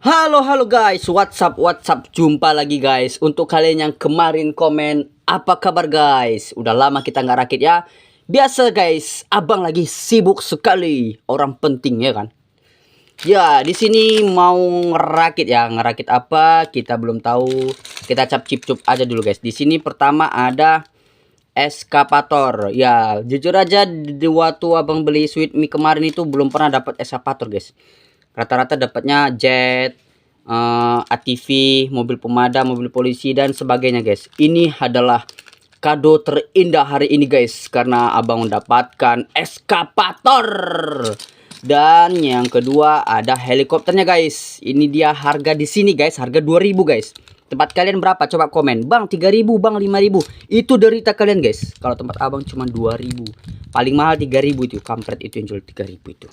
Halo guys, what's up, jumpa lagi guys. Untuk kalian yang kemarin komen, apa kabar guys? Udah lama kita nggak rakit ya. Biasa guys, abang lagi sibuk sekali, orang penting ya kan. Ya, di sini mau ngerakit ya, ngerakit apa kita belum tahu. Kita cap-cip-cup aja dulu guys. Di sini pertama ada eskapator. Ya, jujur aja di waktu abang beli Sweet Me kemarin itu belum pernah dapat eskapator guys. Rata-rata dapatnya jet, ATV, mobil pemadam, mobil polisi dan sebagainya guys. Ini adalah kado terindah hari ini guys, karena abang mendapatkan eskapator. Dan yang kedua ada helikopternya guys. Ini dia harga di sini guys, harga 2000 guys. Tempat kalian berapa? Coba komen. Bang 3000, bang 5000. Itu derita kalian guys. Kalau tempat abang cuma 2000. Paling mahal 3000 itu. Kampret itu yang jual 3000 itu.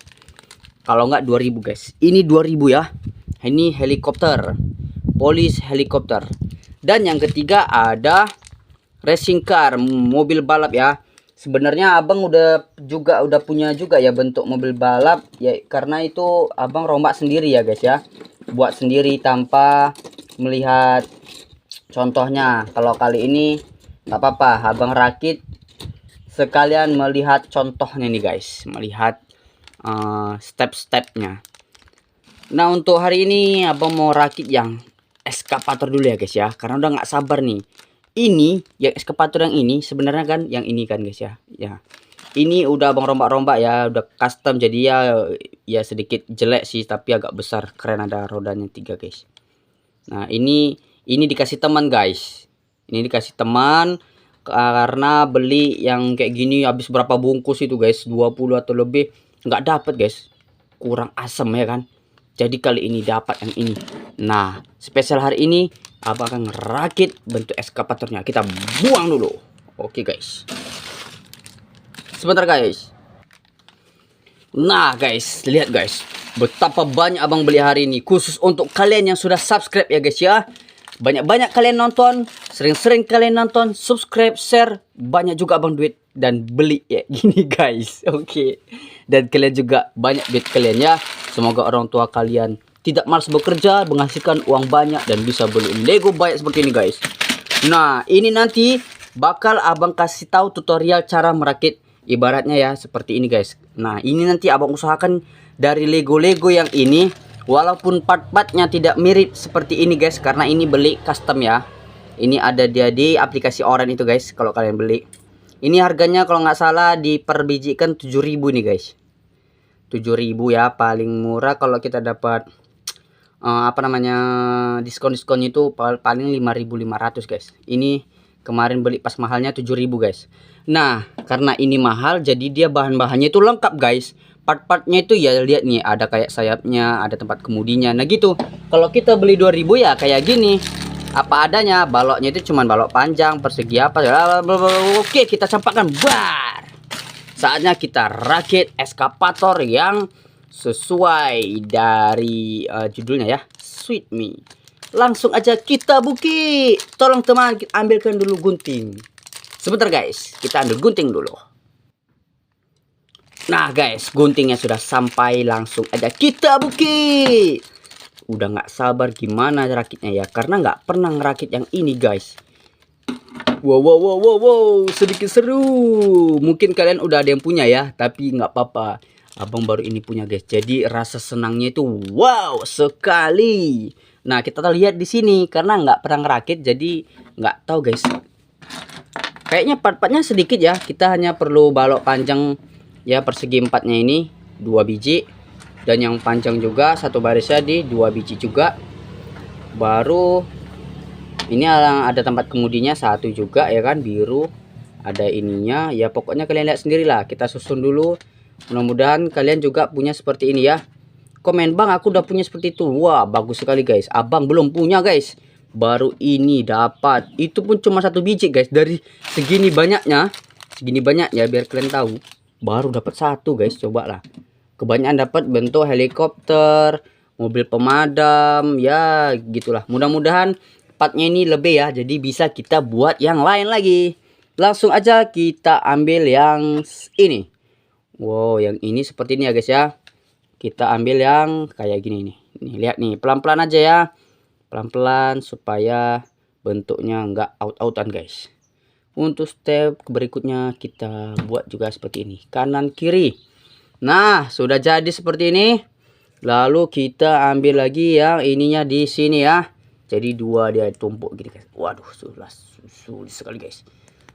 Kalau nggak 2000 guys. Ini 2000 ya. Ini helikopter. Police helikopter. Dan yang ketiga ada racing car, mobil balap ya. Sebenarnya abang udah punya juga ya bentuk mobil balap ya, karena itu abang rombak sendiri ya guys ya. Buat sendiri tanpa melihat contohnya. Kalau kali ini nggak apa-apa, abang rakit sekalian melihat contohnya nih guys, melihat step-stepnya. Nah untuk hari ini abang mau rakit yang eskapator dulu ya guys ya, karena udah nggak sabar nih. Ini yang eskapator yang ini sebenarnya kan yang ini kan guys ya. Ya ini udah abang rombak-rombak ya, udah custom, jadi ya sedikit jelek sih tapi agak besar, keren, ada rodanya 3 guys. Nah ini dikasih teman guys, ini dikasih teman karena beli yang kayak gini habis berapa bungkus itu guys, 20 atau lebih, nggak dapat guys, kurang asem ya kan. Jadi kali ini dapat yang ini. Nah spesial hari ini abang akan ngerakit bentuk eskapatornya. Kita buang dulu. Oke guys, sebentar guys. Nah guys, lihat guys, betapa banyak abang beli hari ini khusus untuk kalian yang sudah subscribe ya guys ya. Banyak-banyak kalian nonton, sering-sering kalian nonton, subscribe, share, banyak juga abang duit dan beli ya gini guys. Oke. Dan kalian juga banyak duit kalian ya. Semoga orang tua kalian tidak malas bekerja, menghasilkan uang banyak dan bisa beli Lego banyak seperti ini guys. Nah, ini nanti bakal abang kasih tahu tutorial cara merakit, ibaratnya ya seperti ini guys. Nah, ini nanti abang usahakan dari Lego-Lego yang ini, walaupun part-partnya tidak mirip seperti ini guys, karena ini beli custom ya. Ini ada dia di aplikasi Orange itu guys, kalau kalian beli. Ini harganya kalau nggak salah diperbijikan 7000 nih guys. 7000 ya, paling murah kalau kita dapat diskon-diskonnya itu paling 5500 guys. Ini kemarin beli pas mahalnya 7000 guys. Nah karena ini mahal, jadi dia bahan-bahannya itu lengkap guys. Part-partnya itu ya lihat nih, ada kayak sayapnya, ada tempat kemudinya. Nah gitu. Kalau kita beli 2000 ya kayak gini, apa adanya. Baloknya itu cuman balok panjang, persegi apa. Oke, kita campakkan. Bar. Saatnya kita rakit eskapator yang sesuai dari judulnya ya, Sweet Me. Langsung aja kita buki. Tolong teman, ambilkan dulu gunting. Sebentar guys, kita ambil gunting dulu. Nah guys, guntingnya sudah sampai, langsung aja kita buki. Udah nggak sabar gimana rakitnya ya, karena nggak pernah ngerakit yang ini guys. Wow, sedikit seru. Mungkin kalian udah ada yang punya ya, tapi nggak apa-apa, abang baru ini punya guys. Jadi rasa senangnya itu wow sekali. Nah kita lihat di sini, karena nggak pernah ngerakit jadi nggak tahu guys. Kayaknya part-partnya sedikit ya. Kita hanya perlu balok panjang ya, persegi 4-nya ini 2 biji, dan yang panjang juga satu barisnya di 2 biji juga. Baru ini ada tempat kemudinya satu juga ya kan, biru. Ada ininya ya, pokoknya kalian lihat sendirilah. Kita susun dulu. Mudah-mudahan kalian juga punya seperti ini ya. Komen bang aku udah punya seperti itu. Wah bagus sekali guys, abang belum punya guys, baru ini dapat. Itu pun cuma satu biji guys, dari segini banyaknya biar kalian tahu, baru dapat satu guys. Coba lah, kebanyakan dapat bentuk helikopter, mobil pemadam ya gitulah. Mudah-mudahan partnya ini lebih ya, jadi bisa kita buat yang lain lagi. Langsung aja kita ambil yang ini. Wow, yang ini seperti ini ya guys ya. Kita ambil yang kayak gini nih. Nih lihat nih, pelan-pelan aja ya. Pelan-pelan supaya bentuknya nggak out-outan guys. Untuk step berikutnya kita buat juga seperti ini, kanan kiri. Nah, sudah jadi seperti ini. Lalu kita ambil lagi yang ininya di sini ya. Jadi dua dia tumpuk gini guys. Waduh, sulit sekali guys.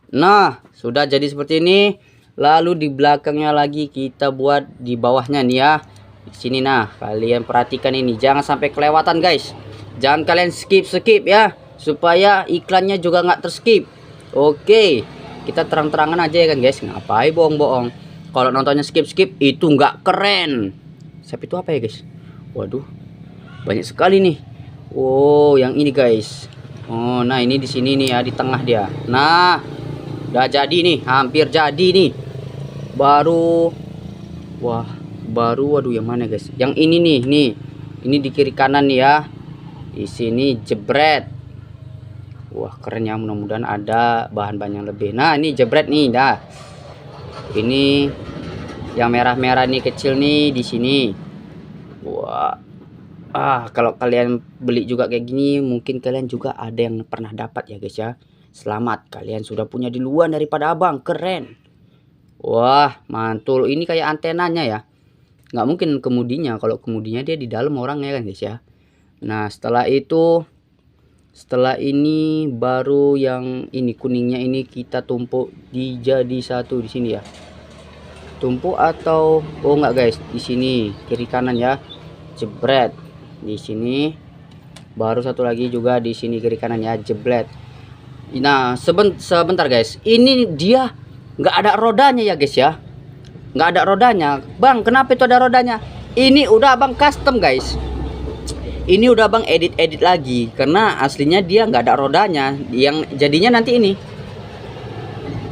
Nah, sudah jadi seperti ini. Lalu di belakangnya lagi kita buat di bawahnya nih ya. Di sini nah, kalian perhatikan ini, jangan sampai kelewatan guys. Jangan kalian skip ya, supaya iklannya juga nggak terskip. Oke, kita terang-terangan aja ya kan guys. Ngapain bohong-bohong? Kalau nontonnya skip itu nggak keren. Siapa itu apa ya guys? Waduh, banyak sekali nih. Oh, yang ini guys. Oh, nah ini di sini nih ya, di tengah dia. Nah, udah jadi nih, hampir jadi nih. Baru, waduh yang mana guys? Yang ini nih, ini di kiri kanan nih ya. Di sini jebret. Wah, keren ya, mudah-mudahan ada bahan-bahan yang lebih. Nah, ini jebret nih, dah. Ini yang merah-merah nih kecil nih di sini. Wah. Kalau kalian beli juga kayak gini, mungkin kalian juga ada yang pernah dapat ya guys ya. Selamat, kalian sudah punya duluan daripada abang. Keren. Wah, mantul. Ini kayak antenanya ya. Nggak mungkin kemudinya. Kalau kemudinya dia di dalam orangnya kan guys ya. Nah, setelah ini baru yang ini kuningnya ini kita tumpuk jadi satu di sini ya. Tumpuk atau enggak guys, di sini kiri kanan ya. Jebret. Di sini baru satu lagi juga di sini kiri kanan ya, jebret. Nah, sebentar guys. Ini dia nggak ada rodanya ya guys ya. Nggak ada rodanya. Bang, kenapa itu ada rodanya? Ini udah abang custom guys. Ini udah bang edit lagi karena aslinya dia nggak ada rodanya. Yang jadinya nanti ini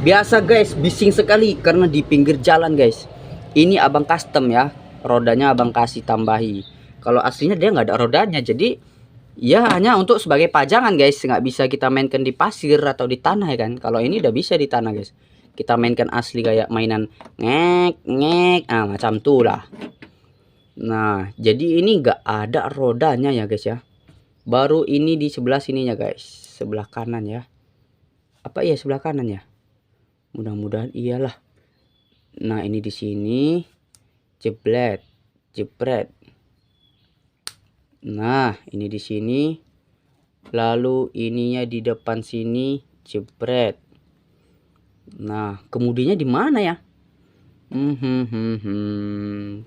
biasa guys, bising sekali karena di pinggir jalan guys. Ini abang custom ya, rodanya abang kasih tambahi. Kalau aslinya dia nggak ada rodanya, jadi ya hanya untuk sebagai pajangan guys, nggak bisa kita mainkan di pasir atau di tanah ya kan. Kalau ini udah bisa di tanah guys, kita mainkan asli kayak mainan ngek macam tuh lah. Nah, jadi ini nggak ada rodanya ya guys ya. Baru ini di sebelah sininya guys, sebelah kanan ya. Apa iya sebelah kanan ya? Mudah-mudahan iyalah. Nah, ini di sini jebret. Nah, ini di sini. Lalu ininya di depan sini jebret. Nah, kemudinya di mana ya?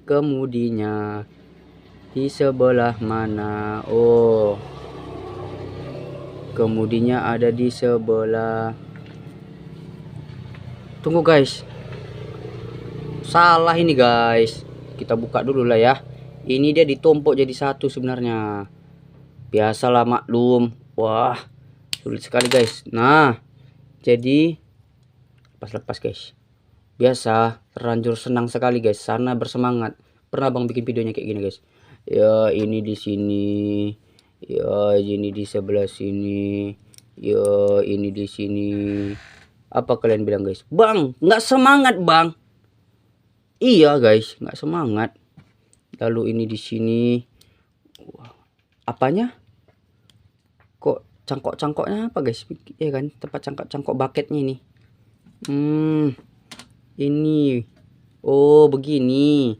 Kemudinya di sebelah mana? Oh, kemudinya ada di sebelah. Tunggu guys, salah ini guys. Kita buka dulu lah ya. Ini dia ditumpuk jadi satu sebenarnya. Biasalah maklum. Wah, sulit sekali guys. Nah, jadi lepas guys. Biasa, terlanjur senang sekali guys. Sana bersemangat. Pernah bang bikin videonya kayak gini guys. Ya, ini di sini. Ya, ini di sebelah sini. Ya, ini di sini. Apa kalian bilang guys? Bang, nggak semangat bang. Iya guys, nggak semangat. Lalu ini di sini. Apanya? Kok cangkok-cangkoknya apa guys? Ya kan, tempat cangkok baketnya ini. Ini. Oh, begini.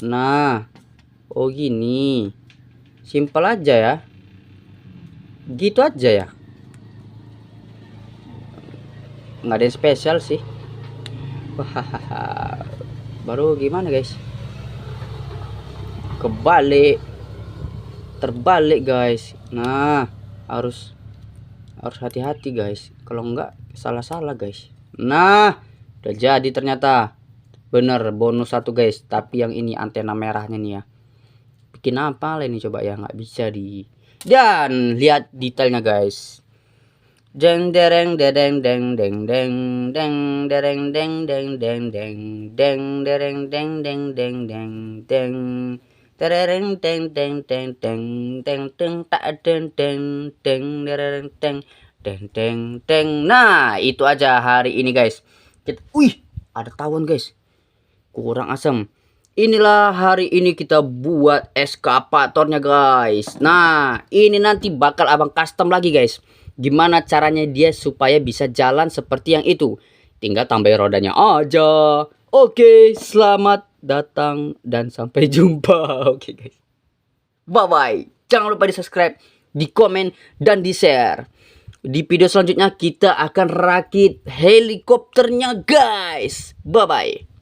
Nah. Oh, gini. Simpel aja ya. Gitu aja ya. Nggak ada yang spesial sih. Wah, baru gimana guys? Terbalik guys. Nah, harus hati-hati guys. Kalau enggak salah guys. Nah, udah jadi ternyata. Bener, bonus satu guys. Tapi yang ini antena merahnya nih ya. Bikin apa lah ini coba ya, nggak bisa di. Dan lihat detailnya guys. Deng dereng dedeng deng deng deng deng dereng deng deng deng deng deng dereng deng deng deng deng deng dereng deng deng deng deng deng deng tak deng deng deng dereng deng deng deng deng. Nah, itu aja hari ini guys. Wih, ada tawon guys. Kurang asam. inilah hari ini kita buat eskavatornya guys. Nah, ini nanti bakal abang custom lagi guys. Gimana caranya dia supaya bisa jalan seperti yang itu. Tinggal tambahin rodanya aja. Oke, selamat datang dan sampai jumpa. Oke guys. Bye-bye. Jangan lupa di subscribe, di komen, dan di share. Di video selanjutnya kita akan rakit helikopternya guys. Bye-bye.